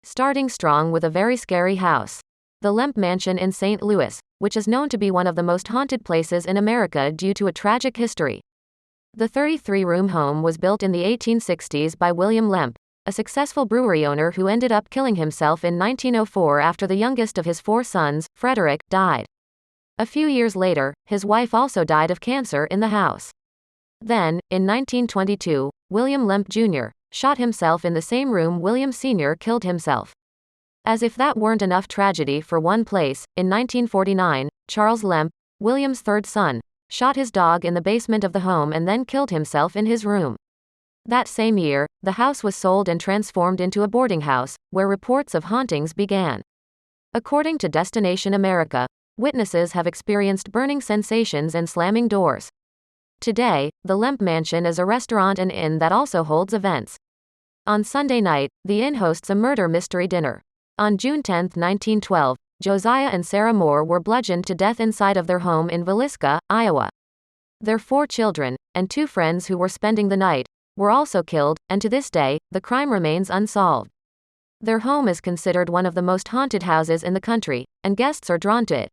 starting strong with a very scary house. The Lemp Mansion in St. Louis, which is known to be one of the most haunted places in America due to a tragic history. The 33-room home was built in the 1860s by William Lemp, a successful brewery owner who ended up killing himself in 1904 after the youngest of his 4 sons, Frederick, died. A few years later, his wife also died of cancer in the house. Then, in 1922, William Lemp Jr. shot himself in the same room William Sr. killed himself. As if that weren't enough tragedy for one place, in 1949, Charles Lemp, William's 3rd son, shot his dog in the basement of the home and then killed himself in his room. That same year, the house was sold and transformed into a boarding house, where reports of hauntings began. According to Destination America, witnesses have experienced burning sensations and slamming doors. Today, the Lemp Mansion is a restaurant and inn that also holds events. On Sunday night, the inn hosts a murder mystery dinner. On June 10, 1912, Josiah and Sarah Moore were bludgeoned to death inside of their home in Villisca, Iowa. Their 4 children, and 2 friends who were spending the night, were also killed, and to this day, the crime remains unsolved. Their home is considered one of the most haunted houses in the country, and guests are drawn to it.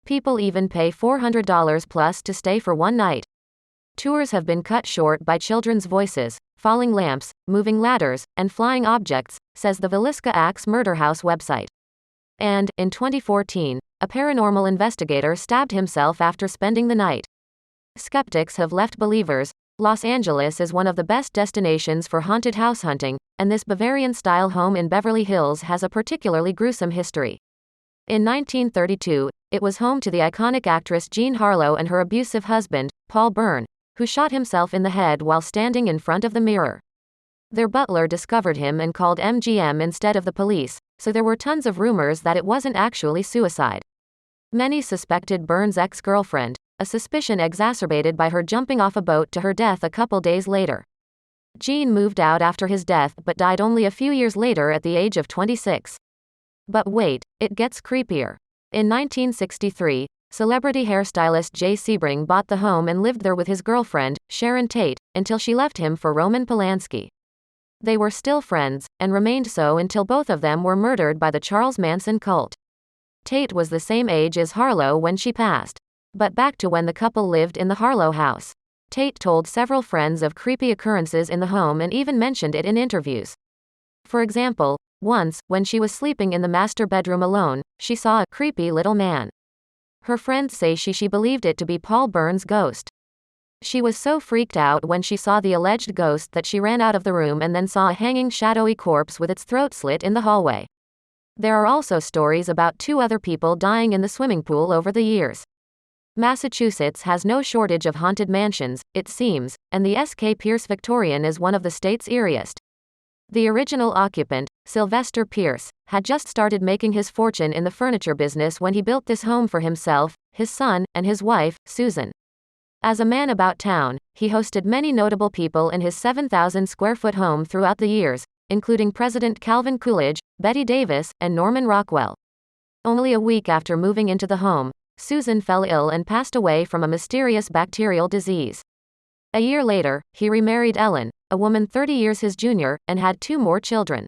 People even pay $400 plus to stay for one night. Tours have been cut short by children's voices, falling lamps, moving ladders, and flying objects, says the Villisca Axe Murder House website. And, in 2014, a paranormal investigator stabbed himself after spending the night. Skeptics have left believers. Los Angeles is one of the best destinations for haunted house hunting, and this Bavarian-style home in Beverly Hills has a particularly gruesome history. In 1932, it was home to the iconic actress Jean Harlow and her abusive husband, Paul Byrne, who shot himself in the head while standing in front of the mirror. Their butler discovered him and called MGM instead of the police, so there were tons of rumors that it wasn't actually suicide. Many suspected Byrne's ex-girlfriend, a suspicion exacerbated by her jumping off a boat to her death a couple days later. Jean moved out after his death but died only a few years later at the age of 26. But wait, it gets creepier. In 1963, celebrity hairstylist Jay Sebring bought the home and lived there with his girlfriend, Sharon Tate, until she left him for Roman Polanski. They were still friends, and remained so until both of them were murdered by the Charles Manson cult. Tate was the same age as Harlow when she passed. But back to when the couple lived in the Harlow house. Tate told several friends of creepy occurrences in the home and even mentioned it in interviews. For example, once, when she was sleeping in the master bedroom alone, she saw a creepy little man. Her friends say she believed it to be Paul Byrne's ghost. She was so freaked out when she saw the alleged ghost that she ran out of the room and then saw a hanging shadowy corpse with its throat slit in the hallway. There are also stories about 2 other people dying in the swimming pool over the years. Massachusetts has no shortage of haunted mansions, it seems, and the S.K. Pierce Victorian is one of the state's eeriest. The original occupant, Sylvester Pierce, had just started making his fortune in the furniture business when he built this home for himself, his son, and his wife, Susan. As a man about town, he hosted many notable people in his 7,000-square-foot home throughout the years, including President Calvin Coolidge, Betty Davis, and Norman Rockwell. Only a week after moving into the home, Susan fell ill and passed away from a mysterious bacterial disease. A year later, he remarried Ellen, a woman 30 years his junior, and had 2 more children.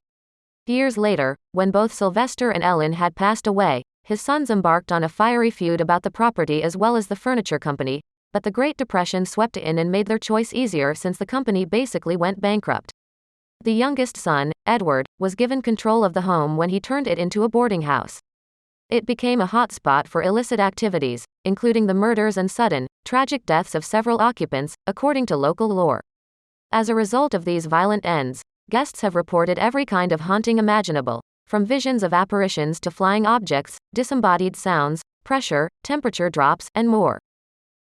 Years later, when both Sylvester and Ellen had passed away, his sons embarked on a fiery feud about the property as well as the furniture company, but the Great Depression swept in and made their choice easier since the company basically went bankrupt. The youngest son, Edward, was given control of the home when he turned it into a boarding house. It became a hotspot for illicit activities, including the murders and sudden, tragic deaths of several occupants, according to local lore. As a result of these violent ends, guests have reported every kind of haunting imaginable, from visions of apparitions to flying objects, disembodied sounds, pressure, temperature drops, and more.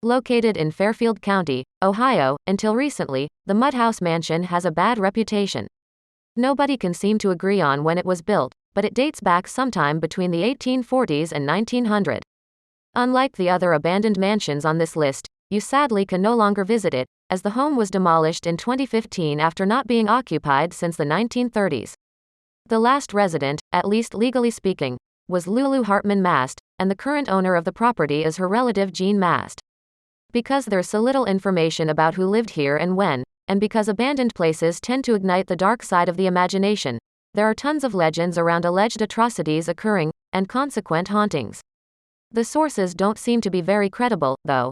Located in Fairfield County, Ohio, until recently, the Mudhouse Mansion has a bad reputation. Nobody can seem to agree on when it was built, but it dates back sometime between the 1840s and 1900. Unlike the other abandoned mansions on this list, you sadly can no longer visit it, as the home was demolished in 2015 after not being occupied since the 1930s. The last resident, at least legally speaking, was Lulu Hartman Mast, and the current owner of the property is her relative Jean Mast. Because there's so little information about who lived here and when, and because abandoned places tend to ignite the dark side of the imagination, There are tons of legends around alleged atrocities occurring, and consequent hauntings. The sources don't seem to be very credible, though.